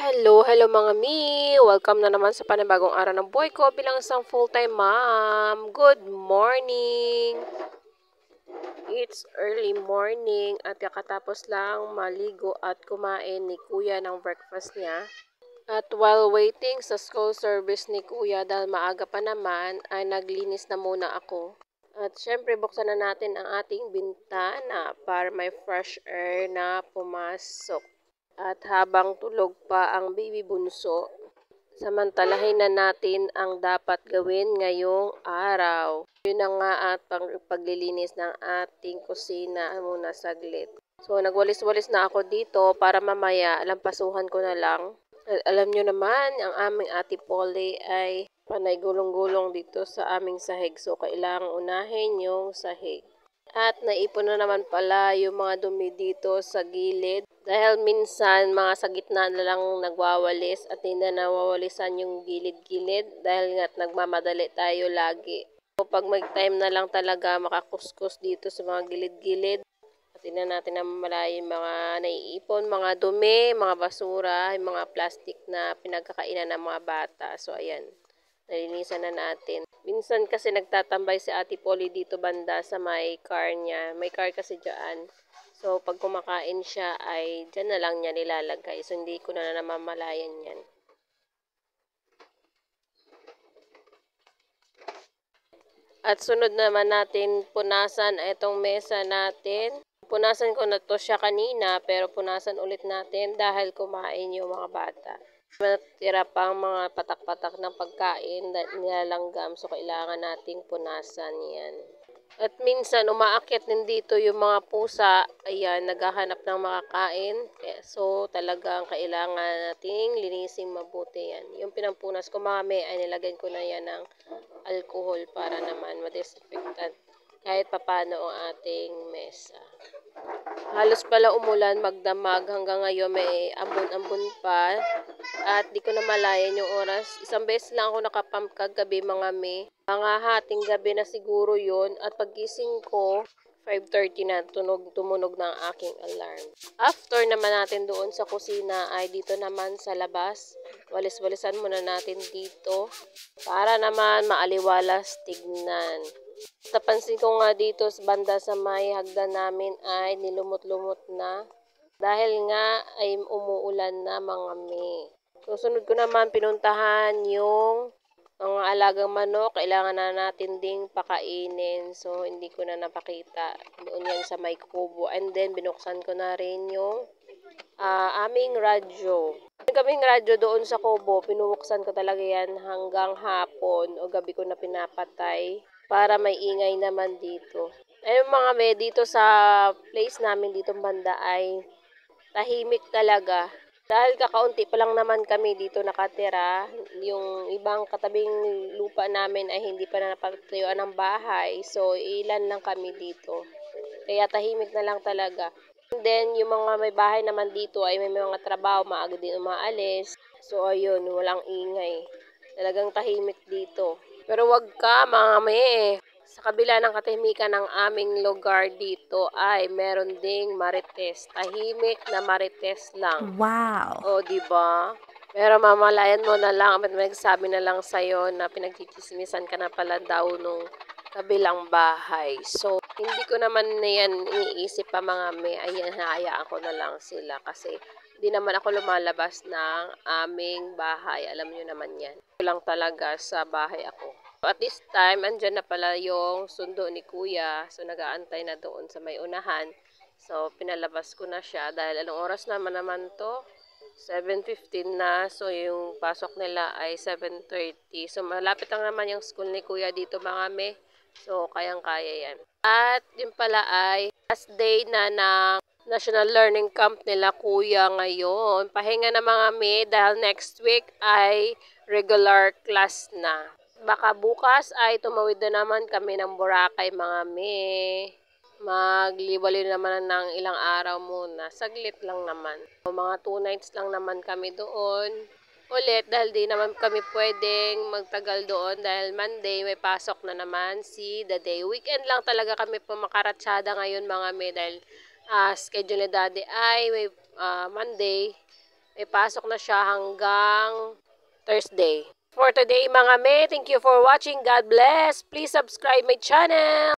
Hello mga mi! Welcome na naman sa panibagong araw ng buhay ko bilang isang full-time mom. Good morning! It's early morning at kakatapos lang maligo at kumain ni Kuya ng breakfast niya. At while waiting sa school service ni Kuya dahil maaga pa naman ay naglinis na muna ako. At syempre buksan na natin ang ating bintana para may fresh air na pumasok. At habang tulog pa ang baby bunso, samantalahin na natin ang dapat gawin ngayong araw. Yun na nga at paglilinis ng ating kusina muna saglit. So nagwalis-walis na ako dito para mamaya lampasuhan ko na lang. At alam nyo naman, ang aming ate Polly ay panay gulong-gulong dito sa aming sahig. So kailangang unahin yung sahig. At naipon na naman pala yung mga dumi dito sa gilid. Dahil minsan mga sa gitna na lang nagwawalis at hindi na nawawalisan yung gilid-gilid dahil nga't nagmamadali tayo lagi. So pag mag-time na lang talaga makakuskus dito sa mga gilid-gilid. At tingnan natin na malay mga naiipon, mga dumi, mga basura, yung mga plastic na pinagkakainan ng mga bata. So ayan, nalinisan na natin. Minsan kasi nagtatambay si Ate Polly dito banda sa may car niya. May car kasi dyan. So pag kumakain siya ay dyan na lang niya nilalagay. So hindi ko na namamalayan yan. At sunod naman natin punasan itong mesa natin. Punasan ko na to siya kanina pero punasan ulit natin dahil kumain yung mga bata. Natira pang mga patak-patak ng pagkain na nilalanggam so kailangan nating punasan yan. At minsan umaakyat din dito yung mga pusa, ayan, naghahanap ng makakain. So talagang kailangan nating linising mabuti yan. Yung pinampunas ko mga may ay nilagyan ko na yan ng alcohol para naman ma-disinfectant kahit papano ang ating mesa. Halos pala umulan magdamag hanggang ngayon may ambon-ambon pa at di ko na malayan yung oras. Isang beses lang ako nakapump kagabi mga me. Mga hating gabi na siguro yun at paggising ko 5:30 na tumunog na ang aking alarm. After naman natin doon sa kusina ay dito naman sa labas. Walis-walisan muna natin dito para naman maaliwalas tignan. Napansin ko nga dito sa banda sa may hagdan namin ay nilumot-lumot na dahil nga ay umuulan na mga me. Susunod ko naman pinuntahan yung mga alagang manok, kailangan na natin ding pakainin. So hindi ko na napakita. Doon yan sa may kubo. And then binuksan ko na rin yung aming radyo. Kaming radyo doon sa kubo, pinubuksan ko talaga yan hanggang hapon o gabi ko na pinapatay para may ingay naman dito. Ayun mga me, dito sa place namin dito banda ay tahimik talaga. Dahil kakaunti pa lang naman kami dito nakatira, yung ibang katabing lupa namin ay hindi pa na napatuyuan ng bahay. So ilan lang kami dito. Kaya tahimik na lang talaga. And then yung mga may bahay naman dito ay may mga trabaho, maaga din umaalis. So ayun, walang ingay. Talagang tahimik dito. Pero wag ka mga me. Sa kabila ng katahimikan ng aming lugar dito ay meron ding marites. Tahimik na marites lang. Wow! O, diba? Pero mamalayan mo na lang, may nagsabi na lang sa'yo na pinagchichismisan ka na pala daw nung kabilang bahay. So, hindi ko naman na yan iniisip pa mga may, ayan, hayaan ko na lang sila kasi hindi naman ako lumalabas ng aming bahay. Alam nyo naman yan. Ito lang talaga sa bahay ako. At this time, andyan na pala yung sundo ni Kuya. So, nag-aantay na doon sa may unahan. So, pinalabas ko na siya dahil anong oras naman to? 7:15 na. So, yung pasok nila ay 7:30. So, malapit lang naman yung school ni Kuya dito mga me. So, kayang-kaya yan. At yun pala ay last day na ng National Learning Camp nila Kuya ngayon. Pahinga na mga me dahil next week ay regular class na. Baka bukas ay tumawid na naman kami ng Boracay mga me. Magliwaliw naman ng ilang araw muna. Saglit lang naman. Mga 2 nights lang naman kami doon. Ulit dahil di naman kami pwedeng magtagal doon dahil Monday may pasok na naman si The Day. Weekend lang talaga kami pumakaratsada ngayon mga me dahil schedule ni Daddy ay may Monday May pasok na siya hanggang Thursday. For today mga me, thank you for watching. God bless. Please subscribe my channel.